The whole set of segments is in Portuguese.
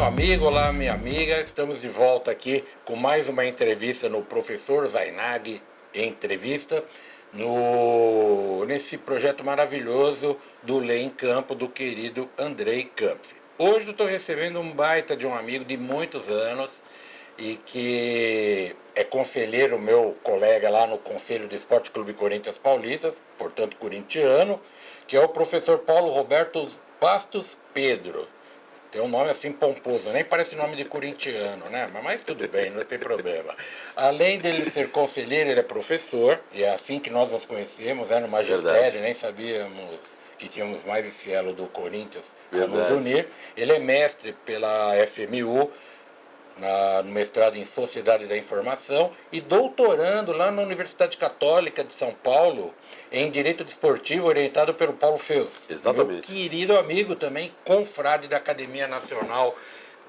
amigo, olá minha amiga, estamos de volta aqui com mais uma entrevista no Professor Zainag Entrevista, nesse projeto maravilhoso do Lê em Campo, do querido Andrei Kampf. Hoje eu estou recebendo um baita de um amigo de muitos anos e que é conselheiro, meu colega lá no Conselho do Esporte Clube Corinthians Paulista, portanto corintiano, que é o professor Paulo Roberto Bastos Pedro. Tem um nome assim pomposo, nem parece nome de corintiano, né? Mas tudo bem, não tem problema. Além dele ser conselheiro, ele é professor, e é assim que nós nos conhecemos, no magistério, Verdade. nem sabíamos que tínhamos mais esse elo do Corinthians a nos Verdade. unir. Ele é mestre pela FMU, no mestrado em Sociedade da Informação e doutorando lá na Universidade Católica de São Paulo em Direito Desportivo, orientado pelo Paulo Feus. Exatamente. Meu querido amigo também, confrade da Academia Nacional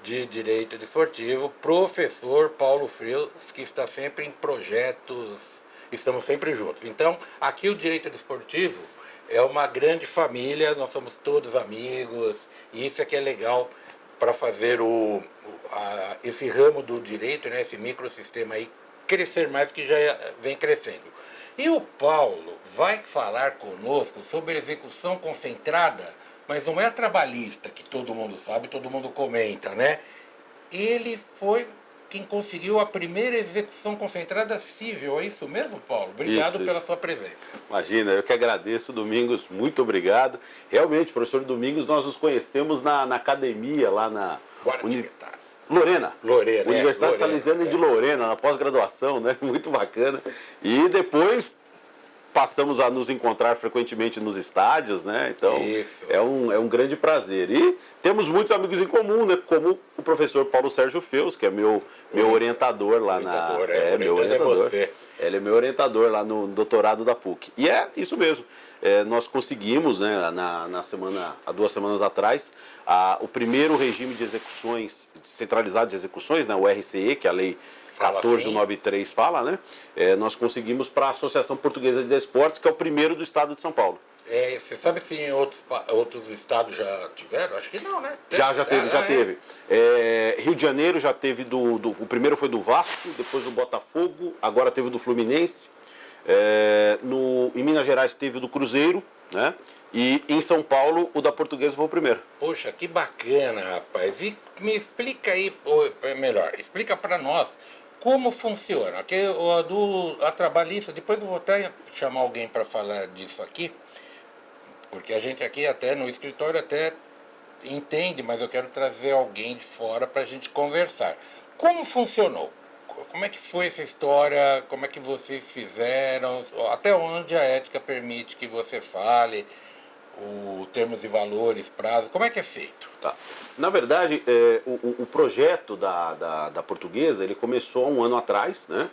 de Direito Desportivo, professor Paulo Feus, que está sempre em projetos, estamos sempre juntos. Então, aqui o Direito Desportivo é uma grande família, nós somos todos amigos, e isso é que é legal para fazer esse ramo do direito, né, esse microsistema aí, crescer mais, que já vem crescendo. E o Paulo vai falar conosco sobre execução concentrada, mas não é a trabalhista, que todo mundo sabe, todo mundo comenta, né? Ele foi quem conseguiu a primeira execução concentrada civil. É isso mesmo, Paulo? Obrigado pela sua presença. Imagina, eu que agradeço, Domingos, muito obrigado. Realmente, professor Domingos, nós nos conhecemos na academia, lá na Lorena, Universidade Salesiana de Lorena, na pós-graduação, né? Muito bacana. E depois passamos a nos encontrar frequentemente nos estádios, né? Então é um grande prazer. E temos muitos amigos em comum, né? Como o professor Paulo Sérgio Feus, que é meu orientador lá meu orientador. Ele é meu orientador lá no doutorado da PUC. E é isso mesmo. Nós conseguimos, né, há 2 semanas atrás, o primeiro regime de execuções, centralizado de execuções, né, o RCE, que é a lei 1493 fala, né? Nós conseguimos para a Associação Portuguesa de Esportes, que é o primeiro do estado de São Paulo. Você sabe se em outros estados já tiveram? Acho que não, né? Já teve. Rio de Janeiro já teve o primeiro foi do Vasco, depois do Botafogo, agora teve o do Fluminense. Em Minas Gerais teve o do Cruzeiro, né? E em São Paulo o da Portuguesa foi o primeiro. Poxa, que bacana, rapaz. E me explica aí, ou melhor, explica para nós como funciona. A trabalhista, depois eu vou até chamar alguém para falar disso aqui, porque a gente aqui até no escritório até entende, mas eu quero trazer alguém de fora para a gente conversar. Como funcionou? Como é que foi essa história? Como é que vocês fizeram? Até onde a ética permite que você fale? Termos de valores, prazo, como é que é feito? Tá. Na verdade, o projeto da Portuguesa, ele começou há 1 ano atrás, né?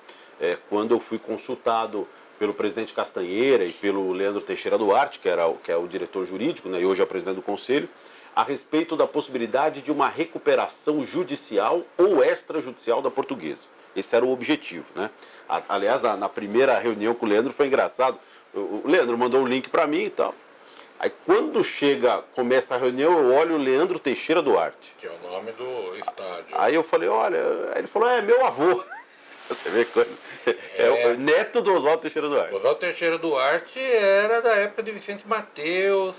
Quando eu fui consultado pelo presidente Castanheira e pelo Leandro Teixeira Duarte, que é o diretor jurídico, né, e hoje é o presidente do conselho, a respeito da possibilidade de uma recuperação judicial ou extrajudicial da Portuguesa. Esse era o objetivo, né? Aliás, na primeira reunião com o Leandro foi engraçado. O Leandro mandou o link para mim e tal. Aí quando começa a reunião, eu olho o Leandro Teixeira Duarte. Que é o nome do estádio. Aí eu falei, olha, aí ele falou, meu avô. Você vê coisa. É o neto do Oswaldo Teixeira Duarte. Oswaldo Teixeira Duarte era da época de Vicente Mateus,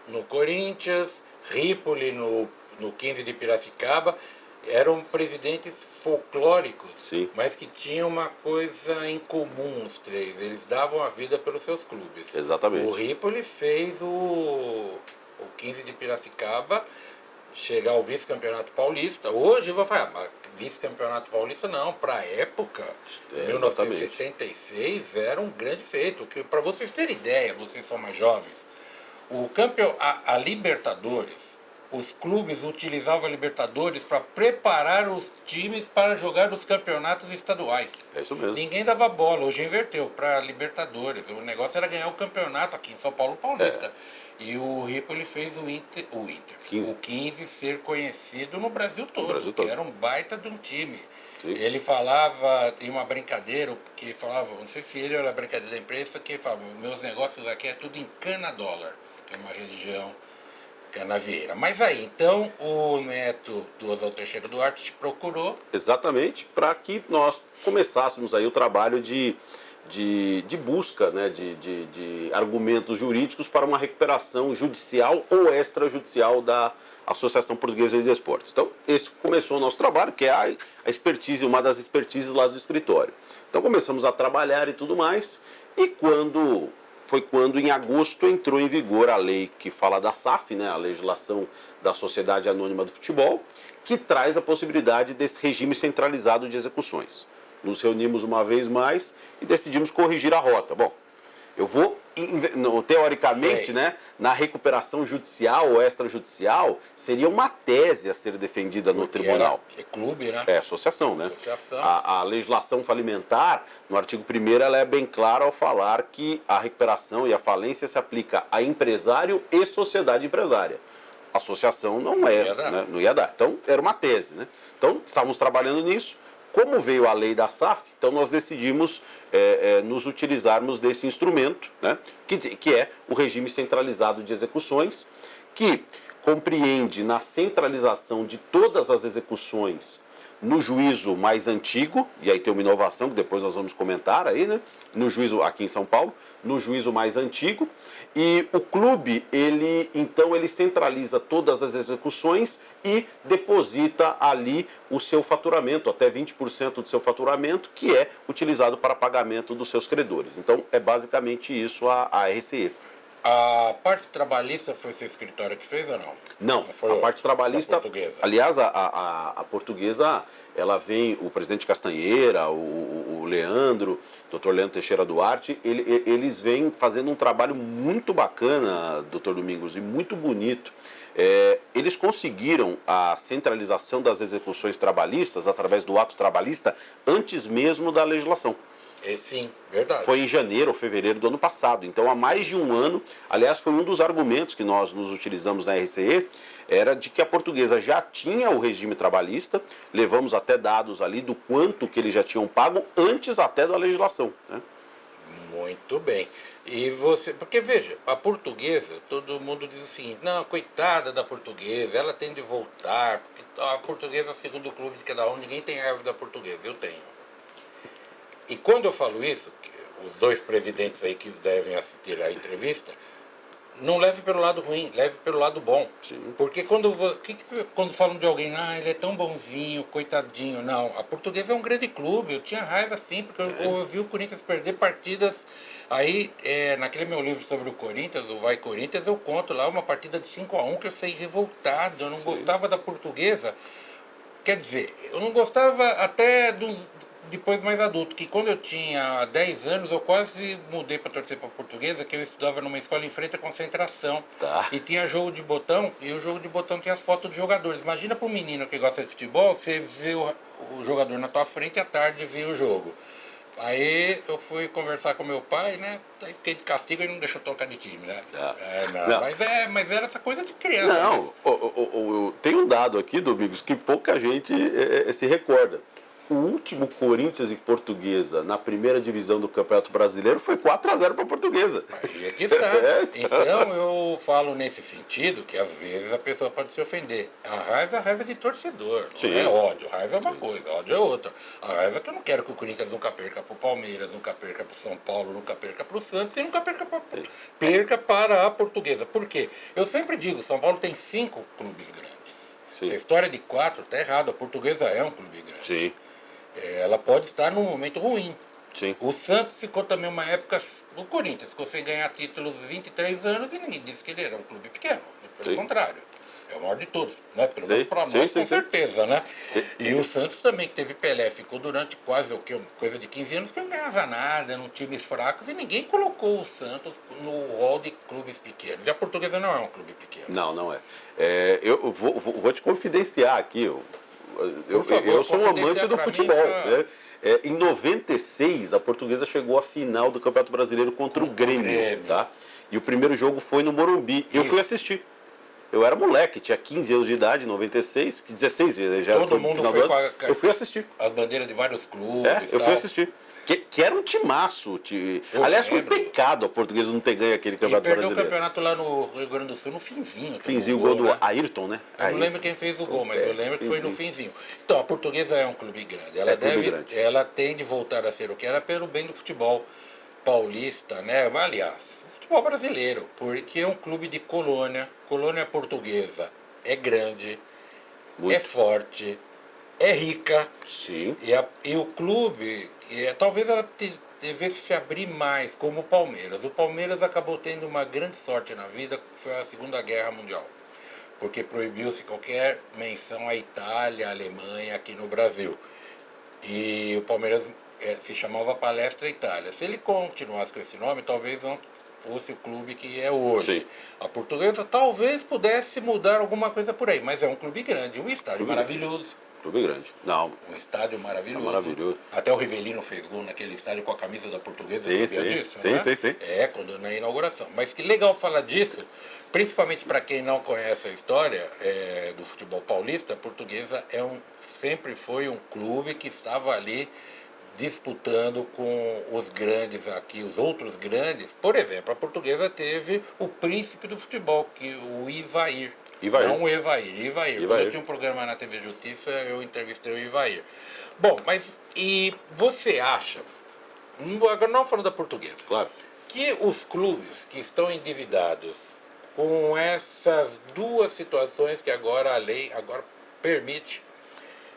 no Corinthians, Ripoli no 15 de Piracicaba. Eram presidentes folclóricos, sim, mas que tinham uma coisa em comum, os três. Eles davam a vida pelos seus clubes. Exatamente. O Ripoli fez o 15 de Piracicaba chegar ao vice-campeonato paulista. Hoje eu vou falar, mas vice-campeonato paulista não, para a época, 1976, era um grande feito. Para vocês terem ideia, vocês são mais jovens, a Libertadores, os clubes utilizavam a Libertadores para preparar os times para jogar os campeonatos estaduais. É isso mesmo. Ninguém dava bola, hoje inverteu para Libertadores. O negócio era ganhar o campeonato aqui em São Paulo Paulista. E o Ripoli fez o 15 ser conhecido no Brasil todo, que era um baita de um time. Sim. Ele falava, tem uma brincadeira, que falava, não sei se ele era a brincadeira da imprensa, que falava, meus negócios aqui é tudo em cana-dólar, que é uma religião Canavieira. Mas aí, então, o neto do Oswaldo Teixeira Duarte te procurou. Exatamente, para que nós começássemos aí o trabalho de busca, né, de argumentos jurídicos para uma recuperação judicial ou extrajudicial da Associação Portuguesa de Desportos. Então, esse começou o nosso trabalho, que é a expertise, uma das expertises lá do escritório. Então, começamos a trabalhar e tudo mais, e quando em agosto entrou em vigor a lei que fala da SAF, né, a legislação da Sociedade Anônima do Futebol, que traz a possibilidade desse regime centralizado de execuções. Nos reunimos uma vez mais e decidimos corrigir a rota. Bom, eu vou, teoricamente, né, na recuperação judicial ou extrajudicial, seria uma tese a ser defendida no tribunal. É clube, né? É associação, né? Associação. A legislação falimentar, no artigo 1º, ela é bem clara ao falar que a recuperação e a falência se aplica a empresário e sociedade empresária. Associação não ia dar. Então, era uma tese, né? Então, estávamos trabalhando nisso. Como veio a lei da SAF, então nós decidimos nos utilizarmos desse instrumento, né, que é o regime centralizado de execuções, que compreende na centralização de todas as execuções no juízo mais antigo, e aí tem uma inovação que depois nós vamos comentar aí, né, no juízo aqui em São Paulo, no juízo mais antigo, e o clube, ele centraliza todas as execuções e deposita ali o seu faturamento, até 20% do seu faturamento, que é utilizado para pagamento dos seus credores. Então, é basicamente isso a RCE. A parte trabalhista foi seu escritório que fez ou não? Não, a parte trabalhista, aliás, a portuguesa, ela vem, o presidente Castanheira, o Leandro, Dr. Leandro Teixeira Duarte, eles vêm fazendo um trabalho muito bacana, Dr. Domingos, e muito bonito. Eles conseguiram a centralização das execuções trabalhistas através do ato trabalhista antes mesmo da legislação. Sim, verdade. Foi em janeiro ou fevereiro do ano passado. Então, há mais de um ano, aliás, foi um dos argumentos que nós nos utilizamos na RCE, era de que a portuguesa já tinha o regime trabalhista, levamos até dados ali do quanto que eles já tinham pago antes até da legislação, né? Muito bem. E você, porque veja, a portuguesa, todo mundo diz assim, não, coitada da portuguesa, ela tem de voltar, porque a portuguesa, segundo o clube de cada um, ninguém tem raiva da portuguesa, eu tenho. E quando eu falo isso, os dois presidentes aí que devem assistir à entrevista, não leve pelo lado ruim, leve pelo lado bom. Sim. Porque quando falam de alguém, ele é tão bonzinho, coitadinho, não. A Portuguesa é um grande clube, eu tinha raiva sim, porque eu vi o Corinthians perder partidas. Aí, naquele meu livro sobre o Corinthians, o Vai Corinthians, eu conto lá uma partida de 5-1 que eu saí revoltado, eu não gostava da Portuguesa. Quer dizer, eu não gostava até depois mais adulto, que quando eu tinha 10 anos, eu quase mudei para torcer para a Portuguesa, que eu estudava numa escola em frente à Concentração. Tá. E tinha jogo de botão, e o jogo de botão tinha as fotos dos jogadores. Imagina para um menino que gosta de futebol, você vê o jogador na tua frente e à tarde vê o jogo. Aí eu fui conversar com meu pai, né? Aí fiquei de castigo e não deixou tocar de time, né? Não. Mas era essa coisa de criança. Não, né? Tem um dado aqui, Domingos, que pouca gente se recorda. O último Corinthians e Portuguesa na primeira divisão do Campeonato Brasileiro foi 4-0 para a Portuguesa. Aí é que está. Então eu falo nesse sentido que às vezes a pessoa pode se ofender. A raiva é a raiva de torcedor. Sim. Não é ódio. Raiva é uma coisa, ódio é outra. A raiva é que eu não quero que o Corinthians nunca perca para o Palmeiras, nunca perca para o São Paulo, nunca perca para o Santos e nunca perca para a Portuguesa. Por quê? Eu sempre digo, São Paulo tem 5 clubes grandes. Sim. Se a história de 4 está errada, a Portuguesa é um clube grande. Sim. Ela pode estar num momento ruim. Sim. O Santos ficou também uma época, o Corinthians ficou sem ganhar títulos 23 anos e ninguém disse que ele era um clube pequeno. Pelo contrário, é o maior de todos, né? Pelo menos para nós, com certeza, né? E o Santos também, que teve Pelé, ficou durante quase coisa de 15 anos que não ganhava nada, eram times fracos e ninguém colocou o Santos no rol de clubes pequenos. E a Portuguesa não é um clube pequeno. Não é. Eu vou te confidenciar aqui, eu sou um amante do futebol, né? Em 96, a Portuguesa chegou à final do Campeonato Brasileiro contra o Grêmio, tá? E o primeiro jogo foi no Morumbi. Eu fui assistir. Eu era moleque, tinha 15 anos de idade, em 96, que 16 já todo mundo foi com eu fui assistir. As bandeiras de vários clubes. Eu fui assistir. Que era um timaço. Aliás, foi um pecado a Portuguesa não ter ganho aquele campeonato brasileiro. Perdeu o campeonato lá no Rio Grande do Sul no finzinho. O gol do Ayrton, né? Eu não lembro quem fez o gol, mas eu lembro que foi no finzinho. Então, a Portuguesa é um clube grande. Ela tem de voltar a ser o que era pelo bem do futebol paulista, né? Aliás, futebol brasileiro, porque é um clube de colônia. Colônia portuguesa é grande, é forte, é rica. Sim. E o clube, talvez ela devesse se abrir mais, como o Palmeiras. O Palmeiras acabou tendo uma grande sorte na vida, que foi a Segunda Guerra Mundial. Porque proibiu-se qualquer menção à Itália, à Alemanha aqui no Brasil. E o Palmeiras se chamava Palestra Itália. Se ele continuasse com esse nome, talvez não fosse o clube que é hoje. Sim. A Portuguesa talvez pudesse mudar alguma coisa por aí, mas é um clube grande, um estádio maravilhoso. Clube grande. Não. Um estádio maravilhoso. Maravilhoso. Até o Rivelino fez gol naquele estádio com a camisa da Portuguesa. Sim, disso, sim, né? sim. Quando na inauguração. Mas que legal falar disso, principalmente para quem não conhece a história do futebol paulista. A Portuguesa sempre foi um clube que estava ali disputando com os grandes aqui, os outros grandes. Por exemplo, a Portuguesa teve o príncipe do futebol, o Ivair. Não o Evair. Quando eu tinha um programa na TV Justiça, eu entrevistei o Ivair. Bom, mas e você acha, agora não falando da Portuguesa, claro, que os clubes que estão endividados com essas duas situações que agora a lei permite,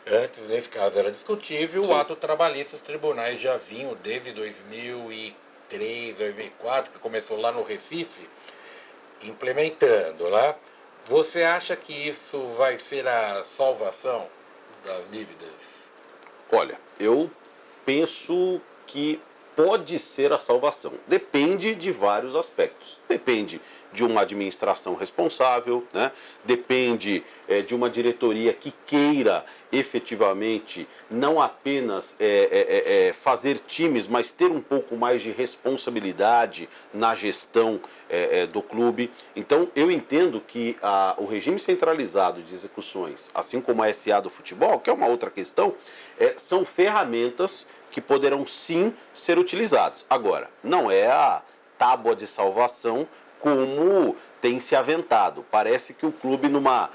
antes, nesse caso, era discutível, sim, o ato trabalhista, os tribunais já vinham desde 2003, 2004, que começou lá no Recife, implementando lá. Você acha que isso vai ser a salvação das dívidas? Olha, eu penso que pode ser a salvação. Depende de vários aspectos. Depende de uma administração responsável, né? Depende de uma diretoria que queira efetivamente não apenas fazer times, mas ter um pouco mais de responsabilidade na gestão do clube. Então, eu entendo que o regime centralizado de execuções, assim como a SA do futebol, que é uma outra questão, são ferramentas que poderão sim ser utilizados. Agora, não é a tábua de salvação como tem se aventado. Parece que o clube, numa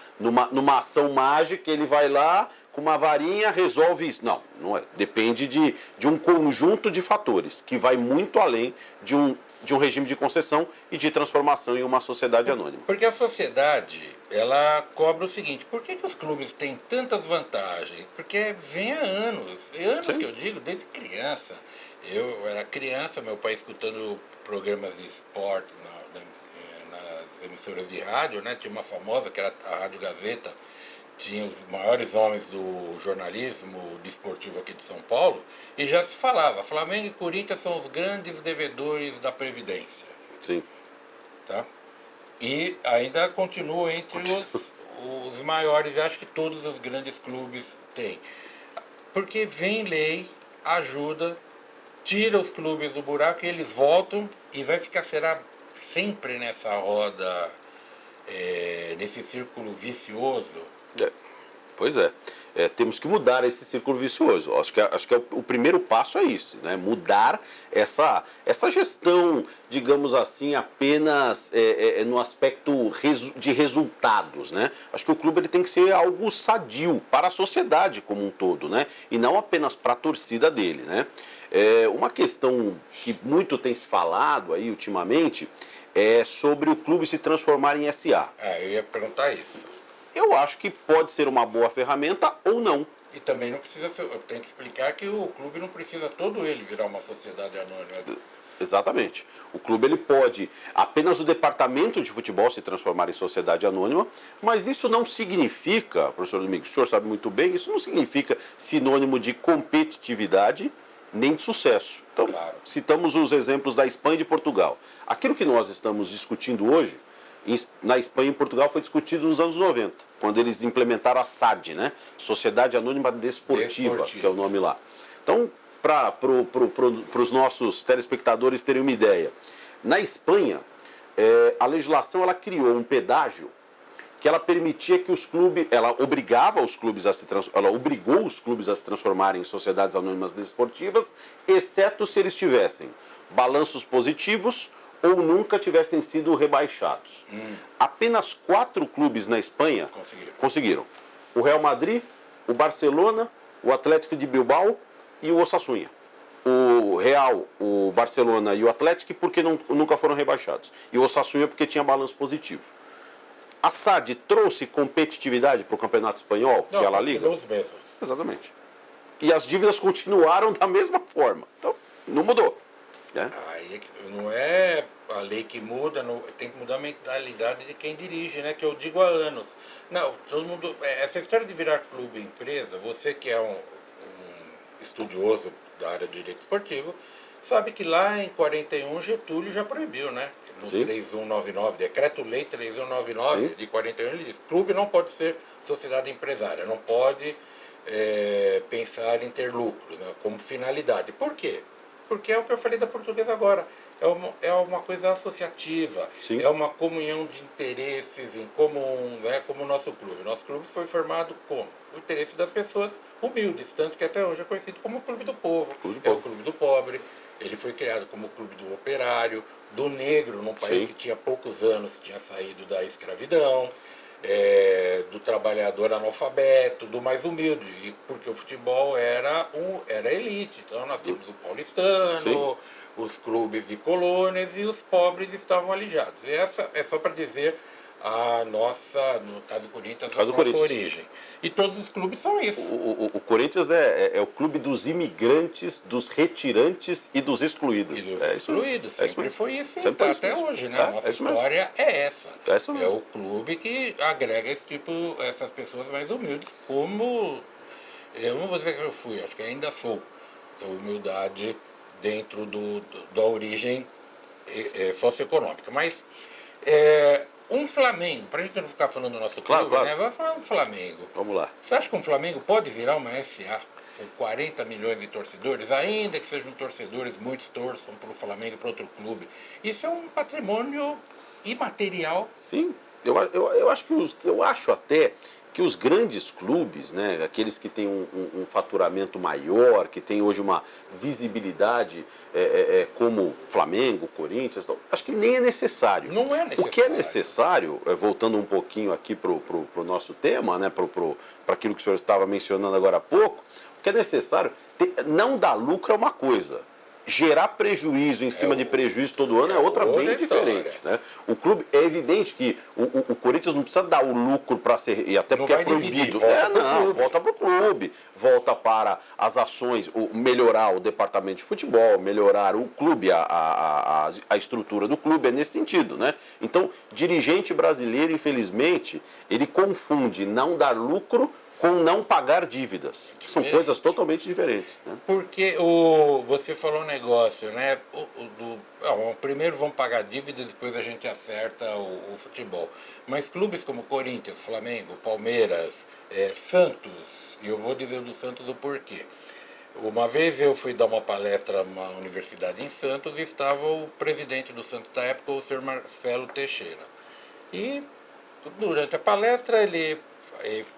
ação mágica, ele vai lá com uma varinha, resolve isso. Não, não é. Depende de um conjunto de fatores que vai muito além de um regime de concessão e de transformação em uma sociedade anônima. Porque a sociedade, ela cobra o seguinte: por que os clubes têm tantas vantagens? Porque vem há anos, sim, que eu digo, desde criança. Eu era criança, meu pai escutando programas de esporte nas emissoras de rádio, né? Tinha uma famosa, que era a Rádio Gazeta, tinha os maiores homens do jornalismo desportivo aqui de São Paulo, e já se falava, Flamengo e Corinthians são os grandes devedores da Previdência. Sim. Tá? E ainda continua entre os maiores, acho que todos os grandes clubes têm. Porque vem lei, ajuda, tira os clubes do buraco e eles voltam e será sempre nessa roda, nesse círculo vicioso. Pois é. Temos que mudar esse círculo vicioso. Acho que o primeiro passo é isso, né? Mudar essa gestão, digamos assim, apenas no aspecto de resultados, né? Acho que o clube ele tem que ser algo sadio para a sociedade como um todo, né? E não apenas para a torcida dele, né? Uma questão que muito tem se falado aí ultimamente é sobre o clube se transformar em SA. Eu ia perguntar isso. Eu acho que pode ser uma boa ferramenta ou não. E também não precisa ser, eu tenho que explicar que o clube não precisa todo ele virar uma sociedade anônima. Exatamente. O clube ele pode, apenas o departamento de futebol se transformar em sociedade anônima, mas isso não significa, professor Domingos, o senhor sabe muito bem, isso não significa sinônimo de competitividade nem de sucesso. Então, claro, citamos os exemplos da Espanha e de Portugal. Aquilo que nós estamos discutindo hoje, na Espanha e em Portugal, foi discutido nos anos 90, quando eles implementaram a SAD, né? Sociedade Anônima Desportiva, que é o nome lá. Então, para os nossos telespectadores terem uma ideia, na Espanha, a legislação ela criou um pedágio que ela permitia que os clubes, ela obrigou os clubes a se transformarem em sociedades anônimas desportivas, exceto se eles tivessem balanços positivos ou nunca tivessem sido rebaixados. Apenas 4 clubes na Espanha conseguiram. O Real Madrid, o Barcelona, o Atlético de Bilbao e o Osasuna. O Real, o Barcelona e o Atlético porque nunca foram rebaixados. E o Osasuna porque tinha balanço positivo. A SAD trouxe competitividade para o Campeonato Espanhol, que é a La Liga? Os mesmos. Exatamente. E as dívidas continuaram da mesma forma. Então, não mudou. Né? Aí não é a lei que muda, tem que mudar a mentalidade de quem dirige, né? Que eu digo há anos. Não, todo mundo. Essa história de virar clube empresa, você que é um estudioso da área do direito esportivo, sabe que lá em 41 Getúlio já proibiu, né? No 3199, Decreto-Lei 3199 de 41, ele diz: clube não pode ser sociedade empresária, não pode pensar em ter lucro, né, como finalidade. Por quê? Porque é o que eu falei da portuguesa agora. É uma coisa associativa, é uma comunhão de interesses em comum, né, como o nosso clube. Nosso clube foi formado como o interesse das pessoas humildes, tanto que até hoje é conhecido como o Clube do Povo, o Clube do Pobre. Ele foi criado como o Clube do Operário, do Negro, num país que tinha poucos anos, tinha saído da escravidão, do trabalhador analfabeto, do mais humilde, porque o futebol era elite. Então nós tínhamos o paulistano, os clubes de colônias e os pobres estavam alijados. E essa é só para dizer a nossa, no caso do Corinthians, a nossa origem. E todos os clubes são isso. O Corinthians é o clube dos imigrantes, dos retirantes e dos excluídos. E dos excluídos, sempre foi isso, até hoje, né? A nossa história é essa. É o clube que agrega essas pessoas mais humildes, como eu não vou dizer que eu fui, acho que ainda sou. A humildade dentro da origem socioeconômica. Mas um Flamengo, para a gente não ficar falando do nosso clube, né? Vamos falar um Flamengo. Vamos lá. Você acha que um Flamengo pode virar uma SA com 40 milhões de torcedores, ainda que sejam torcedores, muitos torçam para o Flamengo e para outro clube? Isso é um patrimônio imaterial. Sim, eu acho até que os grandes clubes, né, aqueles que têm um faturamento maior, que têm hoje uma visibilidade como Flamengo, Corinthians, acho que nem é necessário. Não é necessário. O que é necessário, voltando um pouquinho aqui para o nosso tema, né, para aquilo que o senhor estava mencionando agora há pouco, o que é necessário, não dar lucro é uma coisa. Gerar prejuízo em cima de prejuízo todo ano é outra bem diferente. Né? O clube, é evidente que o Corinthians não precisa dar o lucro para ser, e até porque é proibido. Volta para o clube, volta para as ações, melhorar o departamento de futebol, melhorar o clube, a estrutura do clube, é nesse sentido. Né? Então, dirigente brasileiro, infelizmente, ele confunde não dar lucro com não pagar dívidas. São coisas totalmente diferentes. Né? Porque você falou um negócio, né? Primeiro vamos pagar dívidas, depois a gente acerta o futebol. Mas clubes como Corinthians, Flamengo, Palmeiras, Santos, e eu vou dizer do Santos o porquê. Uma vez eu fui dar uma palestra numa universidade em Santos e estava o presidente do Santos da época, o senhor Marcelo Teixeira. E durante a palestra ele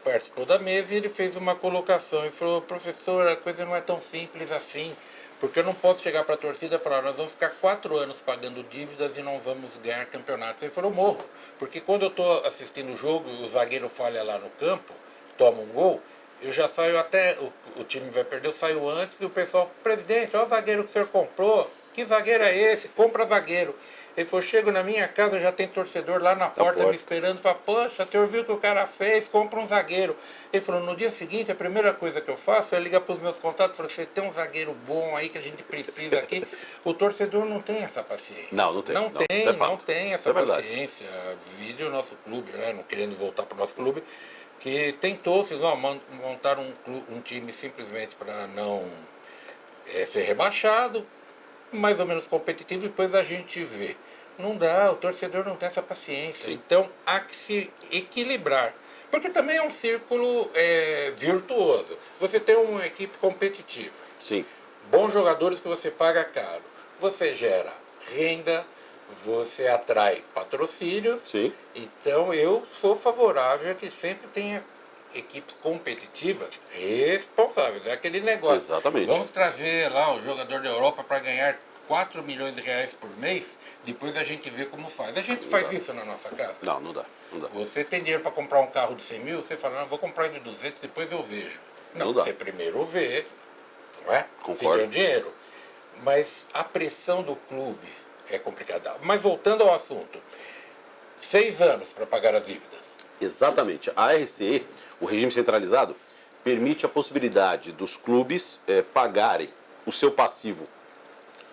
participou da mesa e ele fez uma colocação e falou: professor, a coisa não é tão simples assim, porque eu não posso chegar para a torcida e falar: nós vamos ficar 4 anos pagando dívidas e não vamos ganhar campeonatos. Ele falou: morro, porque quando eu estou assistindo o jogo e o zagueiro falha lá no campo, toma um gol, eu já saio até, o time vai perder, eu saio antes e o pessoal: presidente, olha o zagueiro que o senhor comprou, que zagueiro é esse? Compra zagueiro. Ele falou: chego na minha casa, já tem torcedor lá na porta me esperando, fala: poxa, você ouviu o que o cara fez, compra um zagueiro. Ele falou: no dia seguinte, a primeira coisa que eu faço é ligar para os meus contatos e falar: você tem um zagueiro bom aí que a gente precisa aqui. O torcedor não tem essa paciência. Não tem essa paciência. Vídeo o nosso clube, né, não querendo voltar para o nosso clube, que tentou montar um time simplesmente para não ser rebaixado, mais ou menos competitivo, e depois a gente vê. Não dá, o torcedor não tem essa paciência. Sim. Então há que se equilibrar. Porque também é um círculo virtuoso. Você tem uma equipe competitiva. Sim. Bons jogadores que você paga caro. Você gera renda, você atrai patrocínio. Sim. Então eu sou favorável a que sempre tenha equipes competitivas responsáveis. É aquele negócio. Exatamente. Vamos trazer lá o jogador da Europa para ganhar 4 milhões de reais por mês, depois a gente vê como faz. A gente faz isso na nossa casa? Não, não dá. Você tem dinheiro para comprar um carro de 100 mil, você fala, não, vou comprar de 200, depois eu vejo. Não, você primeiro vê, não é? Concordo. Se tem dinheiro. Mas a pressão do clube é complicada. Mas voltando ao assunto, 6 anos para pagar as dívidas. Exatamente. A RCE, o regime centralizado, permite a possibilidade dos clubes pagarem o seu passivo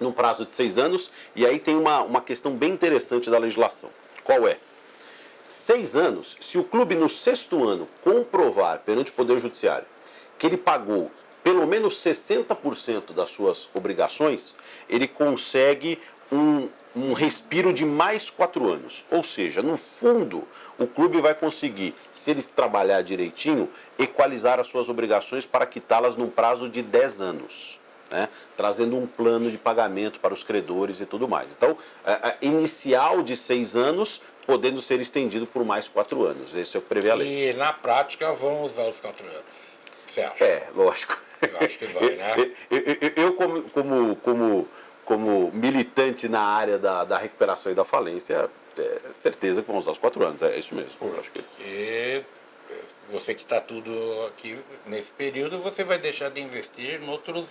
num prazo de 6 anos, e aí tem uma questão bem interessante da legislação. Qual é? 6 anos, se o clube no 6º ano comprovar perante o Poder Judiciário que ele pagou pelo menos 60% das suas obrigações, ele consegue um respiro de mais 4 anos. Ou seja, no fundo, o clube vai conseguir, se ele trabalhar direitinho, equalizar as suas obrigações para quitá-las num prazo de 10 anos. Né? Trazendo um plano de pagamento para os credores e tudo mais. Então, inicial de 6 anos, podendo ser estendido por mais 4 anos. Esse é o que prevê a lei. E na prática vão usar os 4 anos. Você acha? Lógico. Eu acho que vai, né? Eu como militante na área da recuperação e da falência, certeza que vão usar os 4 anos. É isso mesmo. Eu acho que... E você que está tudo aqui nesse período, você vai deixar de investir em outros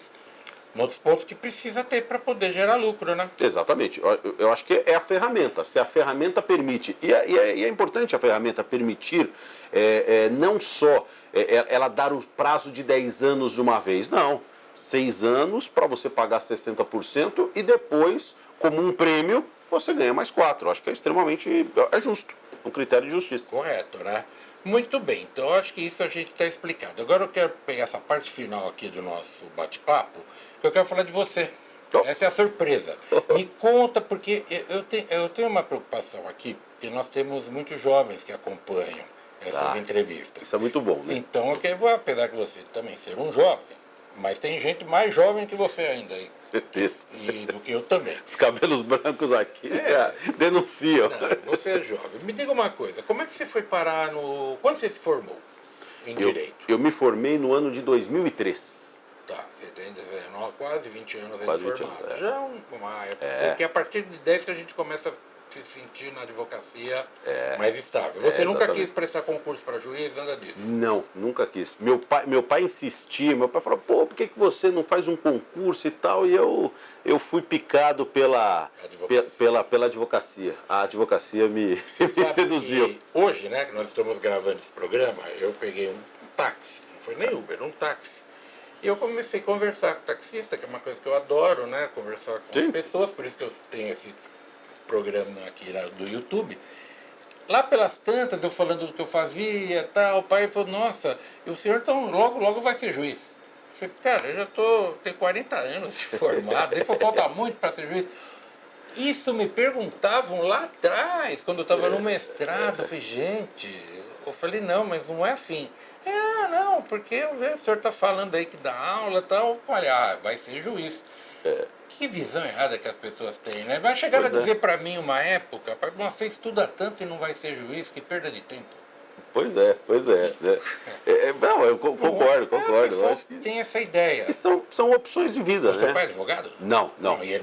pontos que precisa ter para poder gerar lucro, né? Exatamente. Eu acho que é a ferramenta. Se a ferramenta permite, e é importante a ferramenta permitir não só ela dar o prazo de 10 anos de uma vez, não. 6 anos para você pagar 60% e depois, como um prêmio, você ganha mais 4. Eu acho que é extremamente justo, um critério de justiça. Correto, né? Muito bem, então eu acho que isso a gente está explicado. Agora eu quero pegar essa parte final aqui do nosso bate-papo, que eu quero falar de você. Essa é a surpresa. Me conta, porque eu tenho uma preocupação aqui, que nós temos muitos jovens que acompanham essas entrevistas. Isso é muito bom, né? Então, apesar de você também ser um jovem, mas tem gente mais jovem que você ainda aí. Certeza. E do que eu também. Os cabelos brancos aqui denunciam. Não, você é jovem. Me diga uma coisa, como é que você foi parar no... Quando você se formou em Direito? Eu me formei no ano de 2003. Tá, você tem 19, quase 20 anos quase de 20 formado. anos, Já uma época. Porque a partir de 10 que a gente começa a se sentir na advocacia mais estável. Você nunca quis prestar concurso para juiz, nada disso? Não, nunca quis. Meu pai insistia, meu pai falou, por que você não faz um concurso e tal? E eu fui picado pela advocacia. A advocacia me seduziu. Hoje, né, que nós estamos gravando esse programa, eu peguei um táxi, não foi nem Uber, um táxi. E eu comecei a conversar com o taxista, que é uma coisa que eu adoro, né, conversar com as pessoas, por isso que eu tenho esse programa aqui do YouTube. Lá pelas tantas, eu falando do que eu fazia, tal, o pai falou, nossa, e o senhor então logo vai ser juiz. Eu falei, cara, eu já tenho 40 anos de formado, ele falou, falta muito para ser juiz. Isso me perguntavam lá atrás, quando eu estava no mestrado. Eu falei, gente, eu falei, não, mas não é assim. Não, porque o senhor está falando aí que dá aula e tal, olha, vai ser juiz. Que visão errada que as pessoas têm, né? Vai chegar a dizer para mim uma época, você estuda tanto e não vai ser juiz, que perda de tempo. Pois é. Não, eu concordo. Eu acho que tem essa ideia. E são opções de vida, né? Seu pai é advogado? Não.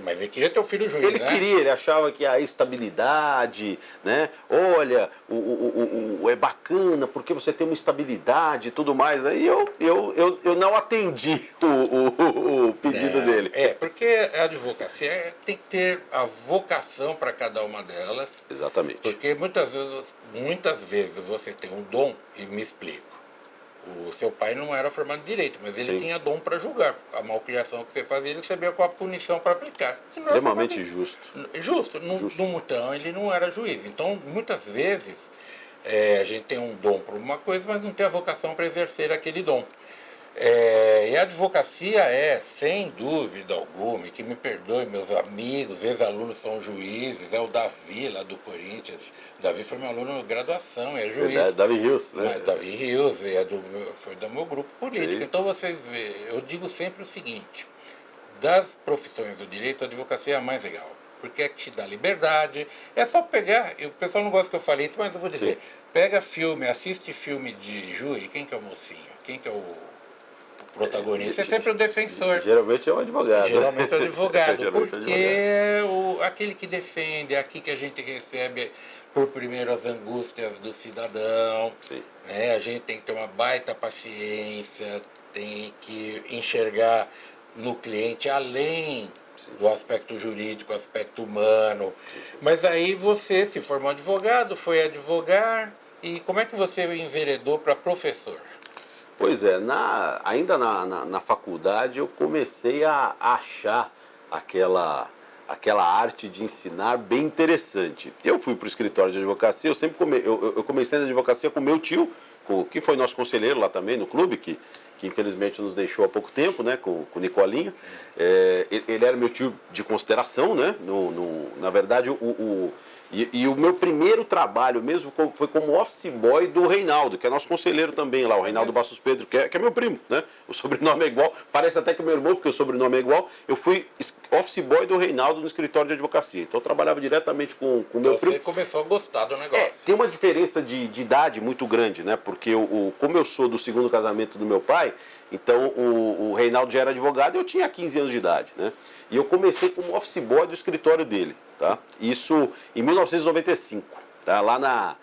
Mas ele queria ter o filho juiz, Ele queria, ele achava que a estabilidade, né? Olha, é bacana porque você tem uma estabilidade e tudo mais. Aí eu não atendi o pedido dele. Porque a advocacia tem que ter a vocação para cada uma delas. Exatamente. Porque muitas vezes você tem um dom, e me explico. O seu pai não era formado em direito, mas ele tinha dom para julgar. A malcriação que você fazia, ele sabia qual a punição para aplicar. Extremamente justo. Justo. Então, ele não era juiz. Então, muitas vezes, a gente tem um dom para uma coisa, mas não tem a vocação para exercer aquele dom. E a advocacia sem dúvida alguma, e que me perdoe meus amigos, ex-alunos são juízes, o Davi lá do Corinthians. O Davi foi meu aluno de graduação, é juiz. Davi Rios, né? Mas Davi Rios, foi do meu grupo político. Então vocês veem, eu digo sempre o seguinte, das profissões do direito, a advocacia é a mais legal. porque é que te dá liberdade. É só pegar, e o pessoal não gosta que eu falei isso, mas eu vou dizer, sim, pega filme, assiste filme de júri, quem que é o mocinho? Quem que é o protagonista? É sempre o defensor. Geralmente é o advogado. Geralmente é o advogado, porque é aquele que defende, é aqui que a gente recebe por primeiro as angústias do cidadão, né? A gente tem que ter uma baita paciência, tem que enxergar no cliente além do aspecto jurídico, aspecto humano. Mas aí você se formou advogado, foi advogar, e como é que você enveredou para professor? Pois é, ainda na faculdade eu comecei a achar aquela arte de ensinar bem interessante. Eu fui para o escritório de advocacia, eu comecei na advocacia com meu tio, que foi nosso conselheiro lá também no clube, que infelizmente nos deixou há pouco tempo, né, com o Nicolinha. Ele era meu tio de consideração, né? Na verdade, o meu primeiro trabalho mesmo foi como office boy do Reinaldo, que é nosso conselheiro também lá, o Reinaldo Bastos Pedro, que é meu primo, né? O sobrenome é igual, parece até que é meu irmão, porque o sobrenome é igual. Eu fui office boy do Reinaldo no escritório de advocacia, então eu trabalhava diretamente com o meu primo. Você começou a gostar do negócio. Tem uma diferença de idade muito grande, né? Porque como eu sou do segundo casamento do meu pai, então o Reinaldo já era advogado e eu tinha 15 anos de idade, né? E eu comecei como office boy do escritório dele, tá? Isso em 1995, tá? Lá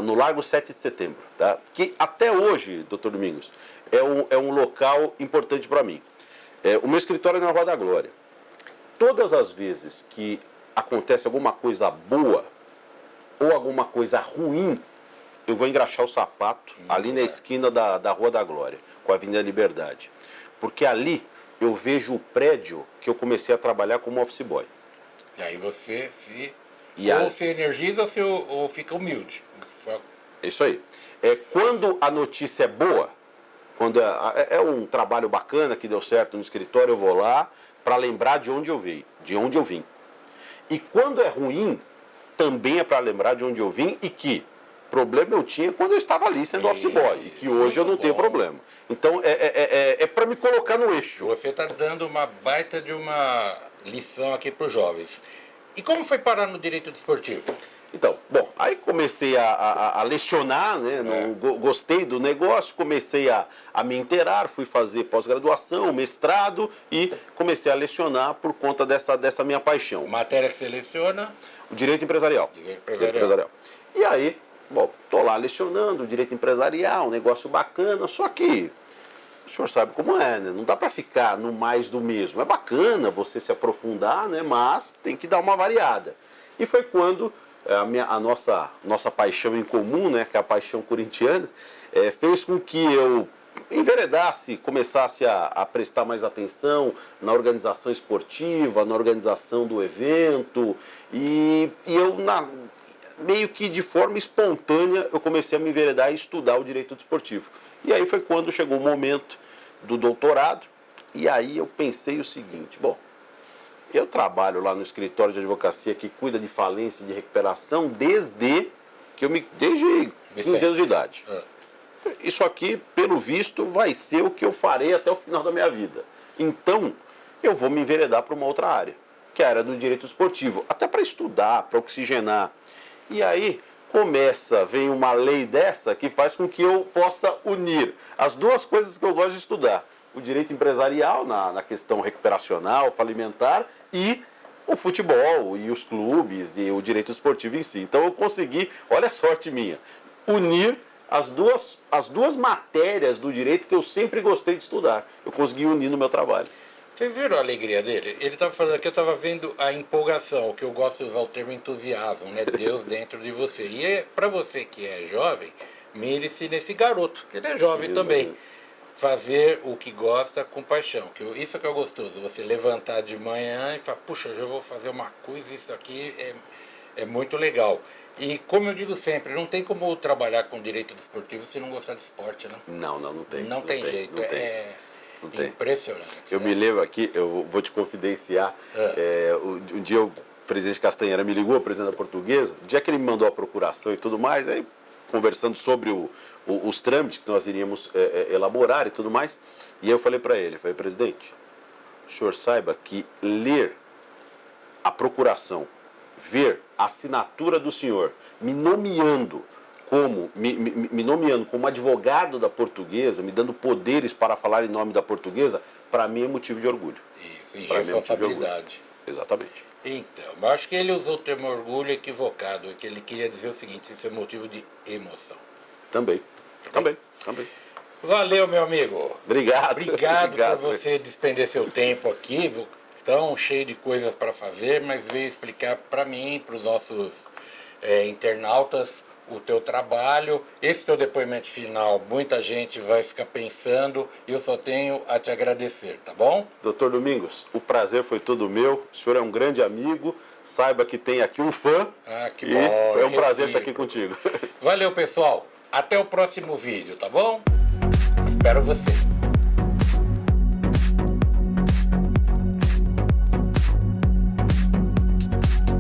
no Largo 7 de Setembro, tá? Que até hoje, doutor Domingos, é um local importante para mim. O meu escritório é na Rua da Glória. Todas as vezes que acontece alguma coisa boa ou alguma coisa ruim, eu vou engraxar o sapato ali na esquina da Rua da Glória, com a Avenida Liberdade. Porque ali eu vejo o prédio que eu comecei a trabalhar como office boy. E aí você se energiza ou fica humilde. Isso aí. Quando a notícia é boa, quando é um trabalho bacana que deu certo no escritório, eu vou lá para lembrar de onde eu vim. E quando é ruim, também é para lembrar de onde eu vim e que problema eu tinha quando eu estava ali sendo office boy e que hoje eu não tenho problema. Então é para me colocar no eixo. Você está dando uma baita de uma lição aqui para os jovens. E como foi parar no direito desportivo? Então, bom, aí comecei a lecionar, né? Gostei do negócio, comecei a me inteirar, fui fazer pós-graduação, mestrado e comecei a lecionar por conta dessa minha paixão. Matéria que você leciona? O direito empresarial. Direito empresarial. E aí, bom, tô lá lecionando direito empresarial, um negócio bacana, só que o senhor sabe como é, né? Não dá para ficar no mais do mesmo. É bacana você se aprofundar, né? Mas tem que dar uma variada. E foi quando a nossa paixão em comum, né, que é a paixão corintiana, fez com que eu enveredasse, começasse a prestar mais atenção na organização esportiva, na organização do evento, e eu, meio que de forma espontânea, eu comecei a me enveredar e estudar o direito desportivo. E aí foi quando chegou o momento do doutorado, e aí eu pensei o seguinte, bom, eu trabalho lá no escritório de advocacia que cuida de falência e de recuperação desde 15 anos de idade. Isso aqui, pelo visto, vai ser o que eu farei até o final da minha vida. Então, eu vou me enveredar para uma outra área, que é a área do direito esportivo, até para estudar, para oxigenar. E aí vem uma lei dessa que faz com que eu possa unir as duas coisas que eu gosto de estudar. O direito empresarial, na questão recuperacional, falimentar, e o futebol, e os clubes, e o direito esportivo em si. Então eu consegui, olha a sorte minha, unir as duas matérias do direito que eu sempre gostei de estudar. Eu consegui unir no meu trabalho. Vocês viram a alegria dele? Ele estava falando aqui, eu estava vendo a empolgação, que eu gosto de usar o termo entusiasmo, né? Deus dentro de você. E para você que é jovem, mire-se nesse garoto, que ele é jovem também. Fazer o que gosta com paixão. Isso que é gostoso, você levantar de manhã e falar, puxa, hoje eu vou fazer uma coisa, isso aqui é muito legal. E como eu digo sempre, não tem como trabalhar com direito desportivo se não gostar de esporte, né? Não tem. Não tem jeito. Não tem. Impressionante. Eu me lembro aqui, eu vou te confidenciar, um dia o presidente Castanheira me ligou, o presidente da Portuguesa, o dia que ele me mandou a procuração e tudo mais, aí conversando sobre os trâmites que nós iríamos elaborar e tudo mais, e aí eu falei para ele, presidente, o senhor saiba que ler a procuração ver a assinatura do senhor me nomeando como advogado da Portuguesa, me dando poderes para falar em nome da Portuguesa, para mim é motivo de orgulho. Isso, e responsabilidade. Exatamente. Então, eu acho que ele usou o termo orgulho equivocado, que ele queria dizer o seguinte: isso é motivo de emoção. Também. Valeu, meu amigo. Obrigado por você despender seu tempo aqui, tão cheio de coisas para fazer, mas veio explicar para mim, para os nossos internautas, o teu trabalho. Esse teu depoimento final, muita gente vai ficar pensando, e eu só tenho a te agradecer, tá bom? Doutor Domingos, o prazer foi todo meu. O senhor é um grande amigo. Saiba que tem aqui um fã. Ah, que bom. É um prazer estar aqui contigo. Valeu, pessoal. Até o próximo vídeo, tá bom? Espero você.